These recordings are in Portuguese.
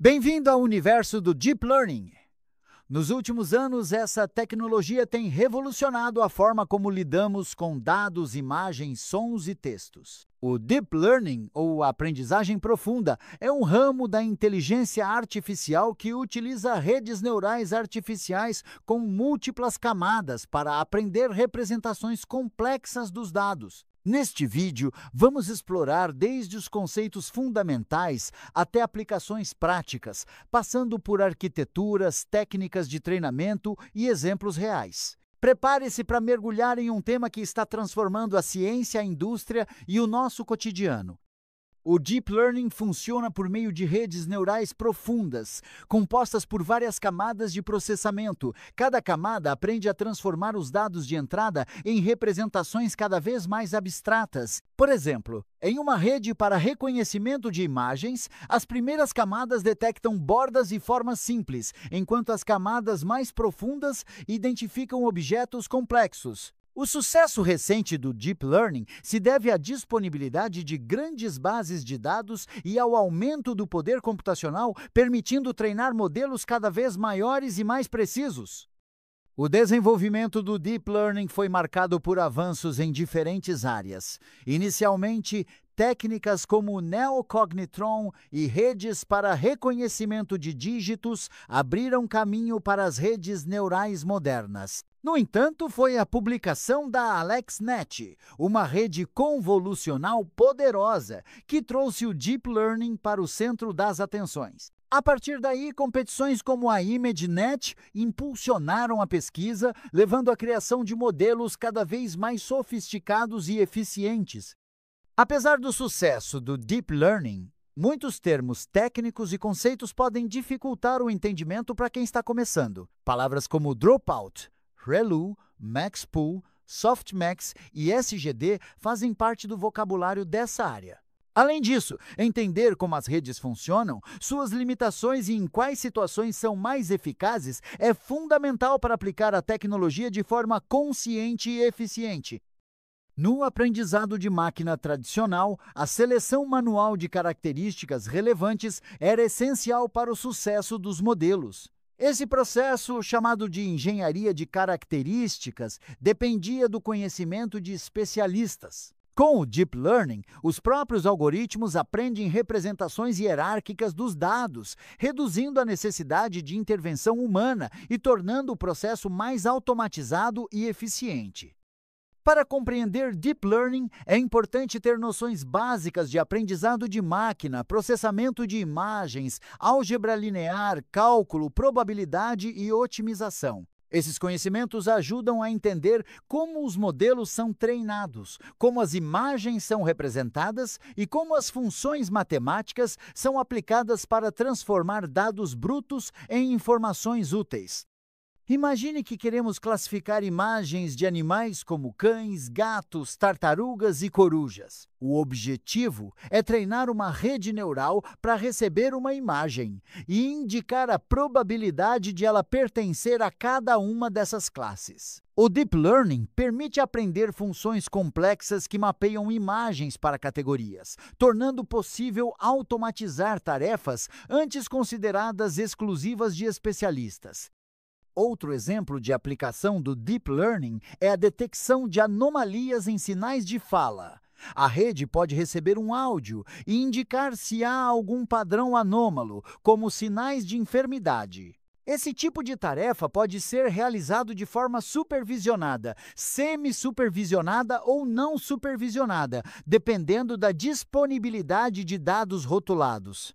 Bem-vindo ao universo do Deep Learning. Nos últimos anos, essa tecnologia tem revolucionado a forma como lidamos com dados, imagens, sons e textos. O Deep Learning, ou aprendizagem profunda, é um ramo da inteligência artificial que utiliza redes neurais artificiais com múltiplas camadas para aprender representações complexas dos dados. Neste vídeo, vamos explorar desde os conceitos fundamentais até aplicações práticas, passando por arquiteturas, técnicas de treinamento e exemplos reais. Prepare-se para mergulhar em um tema que está transformando a ciência, a indústria e o nosso cotidiano. O Deep Learning funciona por meio de redes neurais profundas, compostas por várias camadas de processamento. Cada camada aprende a transformar os dados de entrada em representações cada vez mais abstratas. Por exemplo, em uma rede para reconhecimento de imagens, as primeiras camadas detectam bordas e formas simples, enquanto as camadas mais profundas identificam objetos complexos. O sucesso recente do Deep Learning se deve à disponibilidade de grandes bases de dados e ao aumento do poder computacional, permitindo treinar modelos cada vez maiores e mais precisos. O desenvolvimento do Deep Learning foi marcado por avanços em diferentes áreas. Inicialmente, técnicas como o Neocognitron e redes para reconhecimento de dígitos abriram caminho para as redes neurais modernas. No entanto, foi a publicação da AlexNet, uma rede convolucional poderosa, que trouxe o Deep Learning para o centro das atenções. A partir daí, competições como a ImageNet impulsionaram a pesquisa, levando à criação de modelos cada vez mais sofisticados e eficientes. Apesar do sucesso do Deep Learning, muitos termos técnicos e conceitos podem dificultar o entendimento para quem está começando. Palavras como dropout, ReLU, Maxpool, Softmax e SGD fazem parte do vocabulário dessa área. Além disso, entender como as redes funcionam, suas limitações e em quais situações são mais eficazes é fundamental para aplicar a tecnologia de forma consciente e eficiente. No aprendizado de máquina tradicional, a seleção manual de características relevantes era essencial para o sucesso dos modelos. Esse processo, chamado de engenharia de características, dependia do conhecimento de especialistas. Com o Deep Learning, os próprios algoritmos aprendem representações hierárquicas dos dados, reduzindo a necessidade de intervenção humana e tornando o processo mais automatizado e eficiente. Para compreender Deep Learning, é importante ter noções básicas de aprendizado de máquina, processamento de imagens, álgebra linear, cálculo, probabilidade e otimização. Esses conhecimentos ajudam a entender como os modelos são treinados, como as imagens são representadas e como as funções matemáticas são aplicadas para transformar dados brutos em informações úteis. Imagine que queremos classificar imagens de animais como cães, gatos, tartarugas e corujas. O objetivo é treinar uma rede neural para receber uma imagem e indicar a probabilidade de ela pertencer a cada uma dessas classes. O Deep Learning permite aprender funções complexas que mapeiam imagens para categorias, tornando possível automatizar tarefas antes consideradas exclusivas de especialistas. Outro exemplo de aplicação do Deep Learning é a detecção de anomalias em sinais de fala. A rede pode receber um áudio e indicar se há algum padrão anômalo, como sinais de enfermidade. Esse tipo de tarefa pode ser realizado de forma supervisionada, semi-supervisionada ou não supervisionada, dependendo da disponibilidade de dados rotulados.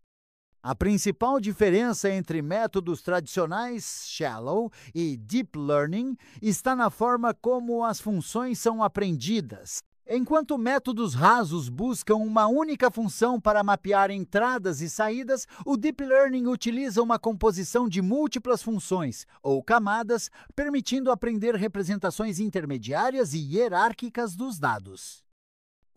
A principal diferença entre métodos tradicionais, shallow, e deep learning está na forma como as funções são aprendidas. Enquanto métodos rasos buscam uma única função para mapear entradas e saídas, o Deep Learning utiliza uma composição de múltiplas funções, ou camadas, permitindo aprender representações intermediárias e hierárquicas dos dados.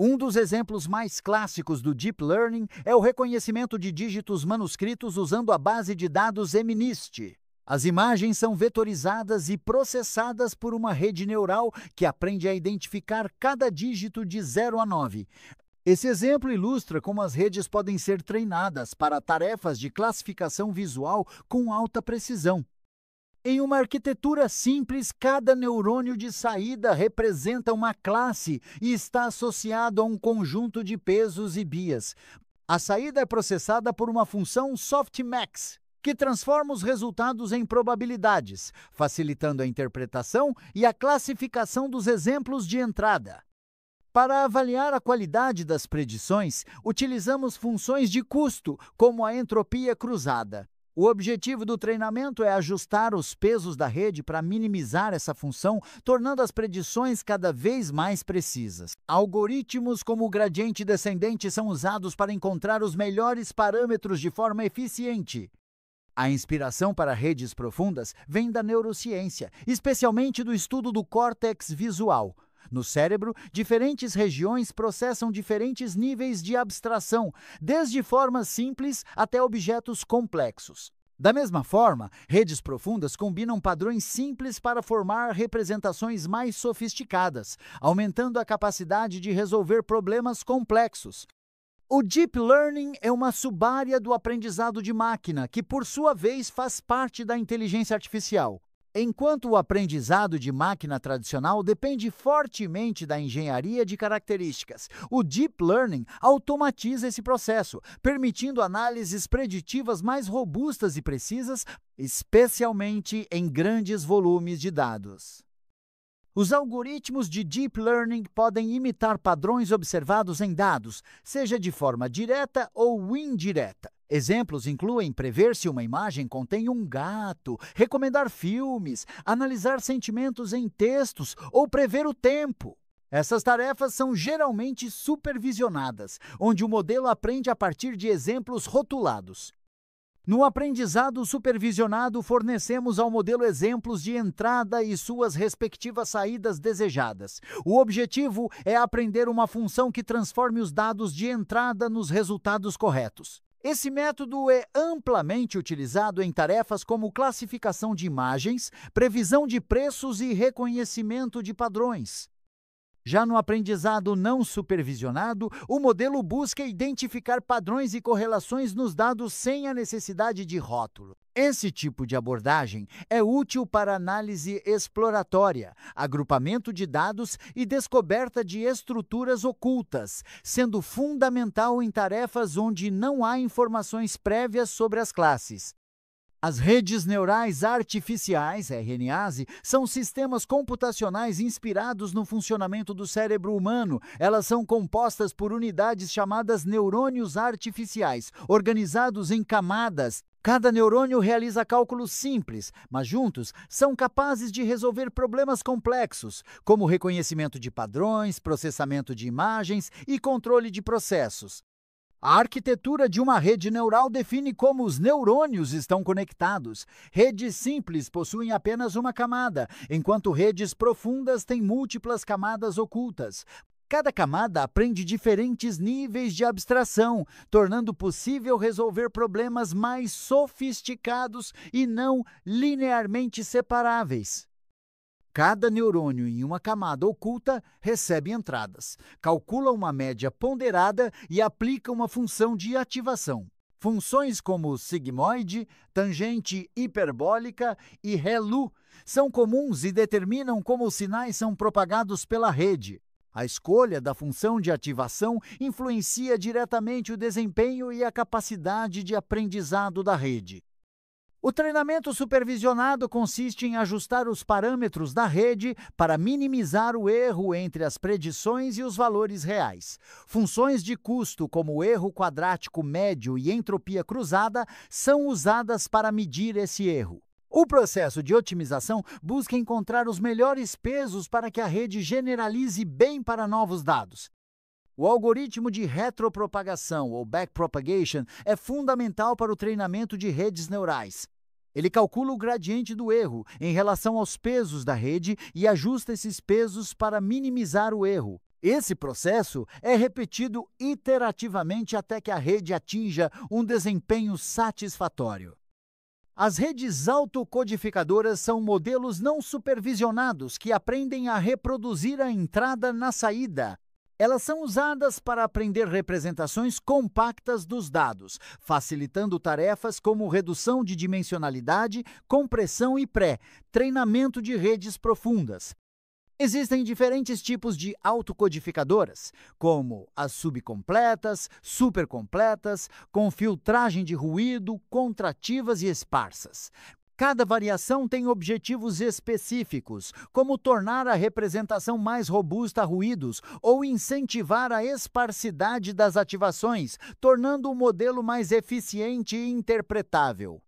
Um dos exemplos mais clássicos do Deep Learning é o reconhecimento de dígitos manuscritos usando a base de dados MNIST. As imagens são vetorizadas e processadas por uma rede neural que aprende a identificar cada dígito de 0 a 9. Esse exemplo ilustra como as redes podem ser treinadas para tarefas de classificação visual com alta precisão. Em uma arquitetura simples, cada neurônio de saída representa uma classe e está associado a um conjunto de pesos e bias. A saída é processada por uma função softmax, que transforma os resultados em probabilidades, facilitando a interpretação e a classificação dos exemplos de entrada. Para avaliar a qualidade das predições, utilizamos funções de custo, como a entropia cruzada. O objetivo do treinamento é ajustar os pesos da rede para minimizar essa função, tornando as predições cada vez mais precisas. Algoritmos como o gradiente descendente são usados para encontrar os melhores parâmetros de forma eficiente. A inspiração para redes profundas vem da neurociência, especialmente do estudo do córtex visual. No cérebro, diferentes regiões processam diferentes níveis de abstração, desde formas simples até objetos complexos. Da mesma forma, redes profundas combinam padrões simples para formar representações mais sofisticadas, aumentando a capacidade de resolver problemas complexos. O Deep Learning é uma subárea do aprendizado de máquina, que, por sua vez, faz parte da inteligência artificial. Enquanto o aprendizado de máquina tradicional depende fortemente da engenharia de características, o Deep Learning automatiza esse processo, permitindo análises preditivas mais robustas e precisas, especialmente em grandes volumes de dados. Os algoritmos de Deep Learning podem imitar padrões observados em dados, seja de forma direta ou indireta. Exemplos incluem prever se uma imagem contém um gato, recomendar filmes, analisar sentimentos em textos ou prever o tempo. Essas tarefas são geralmente supervisionadas, onde o modelo aprende a partir de exemplos rotulados. No aprendizado supervisionado, fornecemos ao modelo exemplos de entrada e suas respectivas saídas desejadas. O objetivo é aprender uma função que transforme os dados de entrada nos resultados corretos. Esse método é amplamente utilizado em tarefas como classificação de imagens, previsão de preços e reconhecimento de padrões. Já no aprendizado não supervisionado, o modelo busca identificar padrões e correlações nos dados sem a necessidade de rótulo. Esse tipo de abordagem é útil para análise exploratória, agrupamento de dados e descoberta de estruturas ocultas, sendo fundamental em tarefas onde não há informações prévias sobre as classes. As redes neurais artificiais, RNAs, são sistemas computacionais inspirados no funcionamento do cérebro humano. Elas são compostas por unidades chamadas neurônios artificiais, organizados em camadas. Cada neurônio realiza cálculos simples, mas juntos são capazes de resolver problemas complexos, como reconhecimento de padrões, processamento de imagens e controle de processos. A arquitetura de uma rede neural define como os neurônios estão conectados. Redes simples possuem apenas uma camada, enquanto redes profundas têm múltiplas camadas ocultas. Cada camada aprende diferentes níveis de abstração, tornando possível resolver problemas mais sofisticados e não linearmente separáveis. Cada neurônio em uma camada oculta recebe entradas, calcula uma média ponderada e aplica uma função de ativação. Funções como sigmoide, tangente hiperbólica e ReLU são comuns e determinam como os sinais são propagados pela rede. A escolha da função de ativação influencia diretamente o desempenho e a capacidade de aprendizado da rede. O treinamento supervisionado consiste em ajustar os parâmetros da rede para minimizar o erro entre as predições e os valores reais. Funções de custo, como o erro quadrático médio e entropia cruzada, são usadas para medir esse erro. O processo de otimização busca encontrar os melhores pesos para que a rede generalize bem para novos dados. O algoritmo de retropropagação, ou backpropagation, é fundamental para o treinamento de redes neurais. Ele calcula o gradiente do erro em relação aos pesos da rede e ajusta esses pesos para minimizar o erro. Esse processo é repetido iterativamente até que a rede atinja um desempenho satisfatório. As redes autocodificadoras são modelos não supervisionados que aprendem a reproduzir a entrada na saída. Elas são usadas para aprender representações compactas dos dados, facilitando tarefas como redução de dimensionalidade, compressão e pré-treinamento de redes profundas. Existem diferentes tipos de autocodificadoras, como as subcompletas, supercompletas, com filtragem de ruído, contrativas e esparsas. Cada variação tem objetivos específicos, como tornar a representação mais robusta a ruídos ou incentivar a esparsidade das ativações, tornando o modelo mais eficiente e interpretável.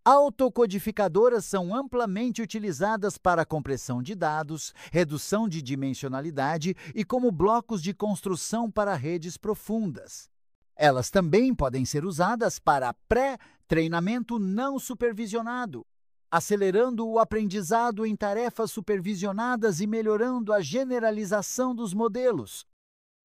Autocodificadoras são amplamente utilizadas para compressão de dados, redução de dimensionalidade e como blocos de construção para redes profundas. Elas também podem ser usadas para pré-treinamento não supervisionado, acelerando o aprendizado em tarefas supervisionadas e melhorando a generalização dos modelos.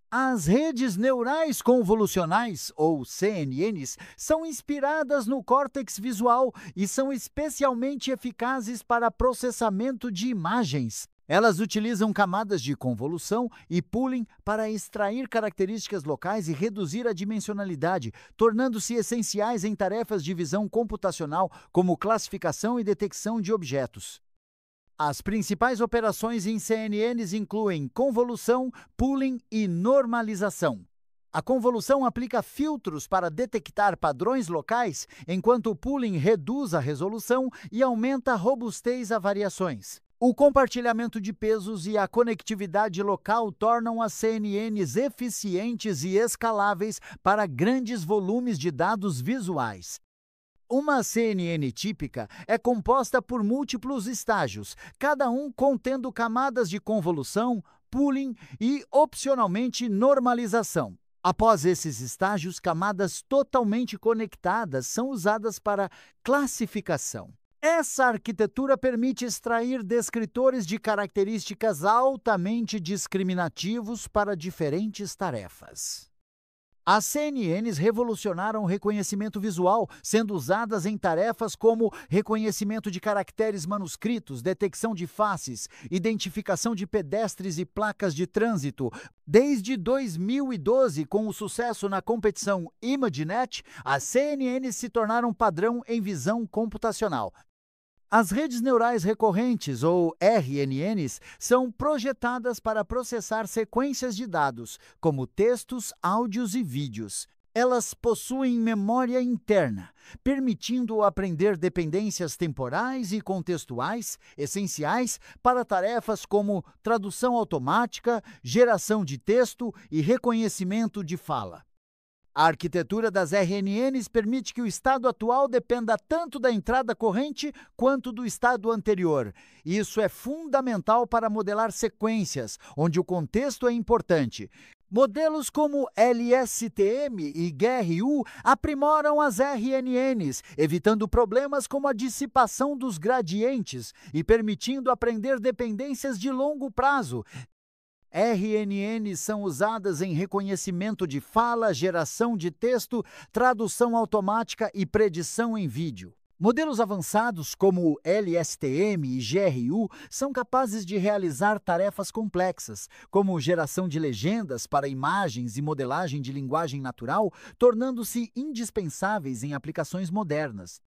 As redes neurais convolucionais, ou CNNs, são inspiradas no córtex visual e são especialmente eficazes para processamento de imagens. Elas utilizam camadas de convolução e pooling para extrair características locais e reduzir a dimensionalidade, tornando-se essenciais em tarefas de visão computacional, como classificação e detecção de objetos. As principais operações em CNNs incluem convolução, pooling e normalização. A convolução aplica filtros para detectar padrões locais, enquanto o pooling reduz a resolução e aumenta a robustez a variações. O compartilhamento de pesos e a conectividade local tornam as CNNs eficientes e escaláveis para grandes volumes de dados visuais. Uma CNN típica é composta por múltiplos estágios, cada um contendo camadas de convolução, pooling e, opcionalmente, normalização. Após esses estágios, camadas totalmente conectadas são usadas para classificação. Essa arquitetura permite extrair descritores de características altamente discriminativos para diferentes tarefas. As CNNs revolucionaram o reconhecimento visual, sendo usadas em tarefas como reconhecimento de caracteres manuscritos, detecção de faces, identificação de pedestres e placas de trânsito. Desde 2012, com o sucesso na competição ImageNet, as CNNs se tornaram padrão em visão computacional. As redes neurais recorrentes, ou RNNs, são projetadas para processar sequências de dados, como textos, áudios e vídeos. Elas possuem memória interna, permitindo aprender dependências temporais e contextuais essenciais para tarefas como tradução automática, geração de texto e reconhecimento de fala. A arquitetura das RNNs permite que o estado atual dependa tanto da entrada corrente quanto do estado anterior. Isso é fundamental para modelar sequências, onde o contexto é importante. Modelos como LSTM e GRU aprimoram as RNNs, evitando problemas como a dissipação dos gradientes e permitindo aprender dependências de longo prazo. RNNs são usadas em reconhecimento de fala, geração de texto, tradução automática e predição em vídeo. Modelos avançados como LSTM e GRU são capazes de realizar tarefas complexas, como geração de legendas para imagens e modelagem de linguagem natural, tornando-se indispensáveis em aplicações modernas.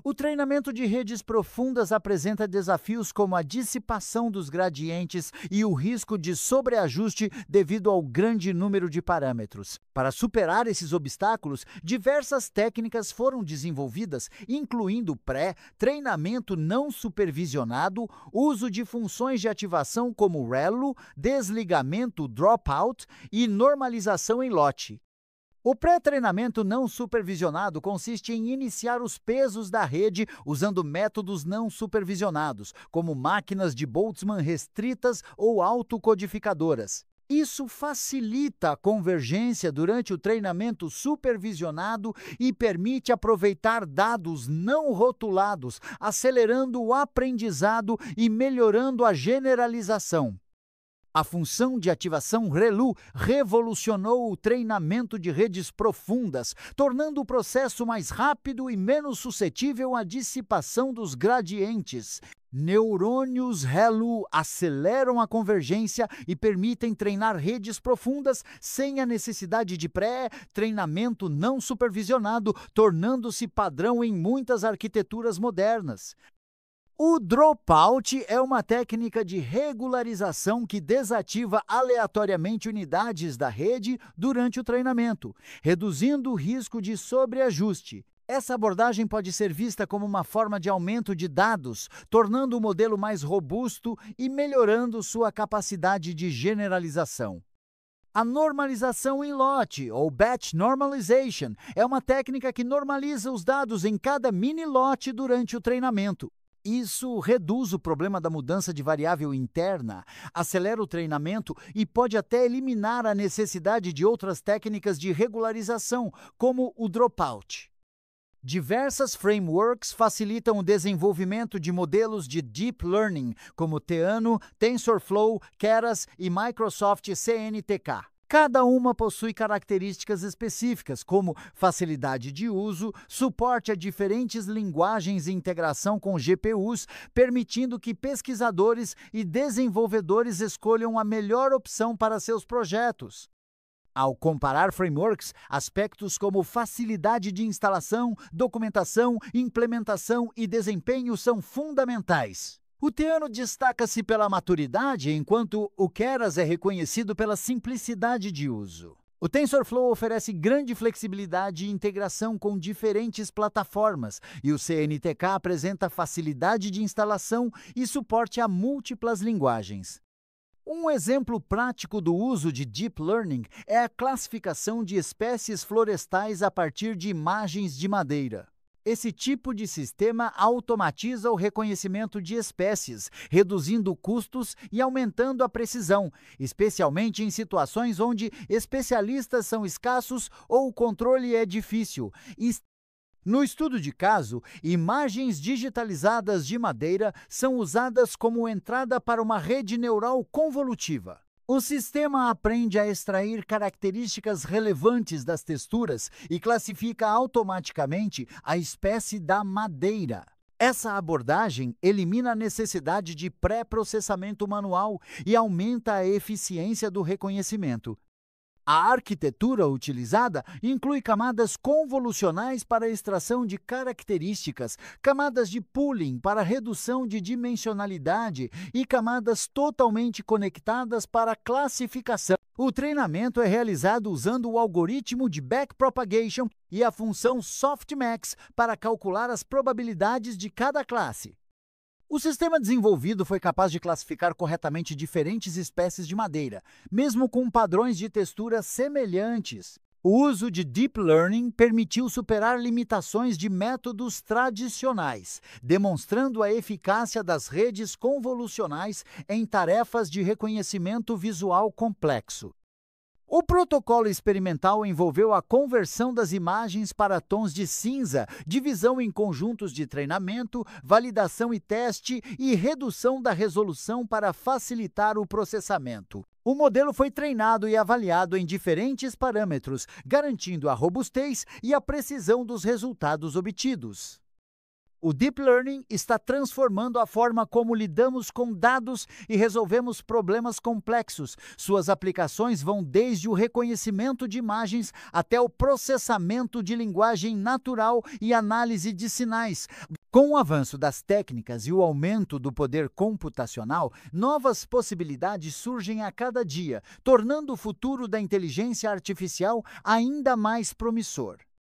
O treinamento de redes profundas apresenta desafios como a dissipação dos gradientes e o risco de sobreajuste devido ao grande número de parâmetros. Para superar esses obstáculos, diversas técnicas foram desenvolvidas, incluindo pré-treinamento não supervisionado, uso de funções de ativação como ReLU, desligamento dropout e normalização em lote. O pré-treinamento não supervisionado consiste em iniciar os pesos da rede usando métodos não supervisionados, como máquinas de Boltzmann restritas ou autocodificadoras. Isso facilita a convergência durante o treinamento supervisionado e permite aproveitar dados não rotulados, acelerando o aprendizado e melhorando a generalização. A função de ativação ReLU revolucionou o treinamento de redes profundas, tornando o processo mais rápido e menos suscetível à dissipação dos gradientes. Neurônios ReLU aceleram a convergência e permitem treinar redes profundas sem a necessidade de pré-treinamento não supervisionado, tornando-se padrão em muitas arquiteturas modernas. O dropout é uma técnica de regularização que desativa aleatoriamente unidades da rede durante o treinamento, reduzindo o risco de sobreajuste. Essa abordagem pode ser vista como uma forma de aumento de dados, tornando o modelo mais robusto e melhorando sua capacidade de generalização. A normalização em lote, ou Batch Normalization, é uma técnica que normaliza os dados em cada mini-lote durante o treinamento. Isso reduz o problema da mudança de variável interna, acelera o treinamento e pode até eliminar a necessidade de outras técnicas de regularização, como o dropout. Diversas frameworks facilitam o desenvolvimento de modelos de Deep Learning, como Theano, TensorFlow, Keras e Microsoft CNTK. Cada uma possui características específicas, como facilidade de uso, suporte a diferentes linguagens e integração com GPUs, permitindo que pesquisadores e desenvolvedores escolham a melhor opção para seus projetos. Ao comparar frameworks, aspectos como facilidade de instalação, documentação, implementação e desempenho são fundamentais. O Theano destaca-se pela maturidade, enquanto o Keras é reconhecido pela simplicidade de uso. O TensorFlow oferece grande flexibilidade e integração com diferentes plataformas, e o CNTK apresenta facilidade de instalação e suporte a múltiplas linguagens. Um exemplo prático do uso de Deep Learning é a classificação de espécies florestais a partir de imagens de madeira. Esse tipo de sistema automatiza o reconhecimento de espécies, reduzindo custos e aumentando a precisão, especialmente em situações onde especialistas são escassos ou o controle é difícil. No estudo de caso, imagens digitalizadas de madeira são usadas como entrada para uma rede neural convolutiva. O sistema aprende a extrair características relevantes das texturas e classifica automaticamente a espécie da madeira. Essa abordagem elimina a necessidade de pré-processamento manual e aumenta a eficiência do reconhecimento. A arquitetura utilizada inclui camadas convolucionais para a extração de características, camadas de pooling para redução de dimensionalidade e camadas totalmente conectadas para classificação. O treinamento é realizado usando o algoritmo de backpropagation e a função softmax para calcular as probabilidades de cada classe. O sistema desenvolvido foi capaz de classificar corretamente diferentes espécies de madeira, mesmo com padrões de textura semelhantes. O uso de Deep Learning permitiu superar limitações de métodos tradicionais, demonstrando a eficácia das redes convolucionais em tarefas de reconhecimento visual complexo. O protocolo experimental envolveu a conversão das imagens para tons de cinza, divisão em conjuntos de treinamento, validação e teste e redução da resolução para facilitar o processamento. O modelo foi treinado e avaliado em diferentes parâmetros, garantindo a robustez e a precisão dos resultados obtidos. O Deep Learning está transformando a forma como lidamos com dados e resolvemos problemas complexos. Suas aplicações vão desde o reconhecimento de imagens até o processamento de linguagem natural e análise de sinais. Com o avanço das técnicas e o aumento do poder computacional, novas possibilidades surgem a cada dia, tornando o futuro da inteligência artificial ainda mais promissor.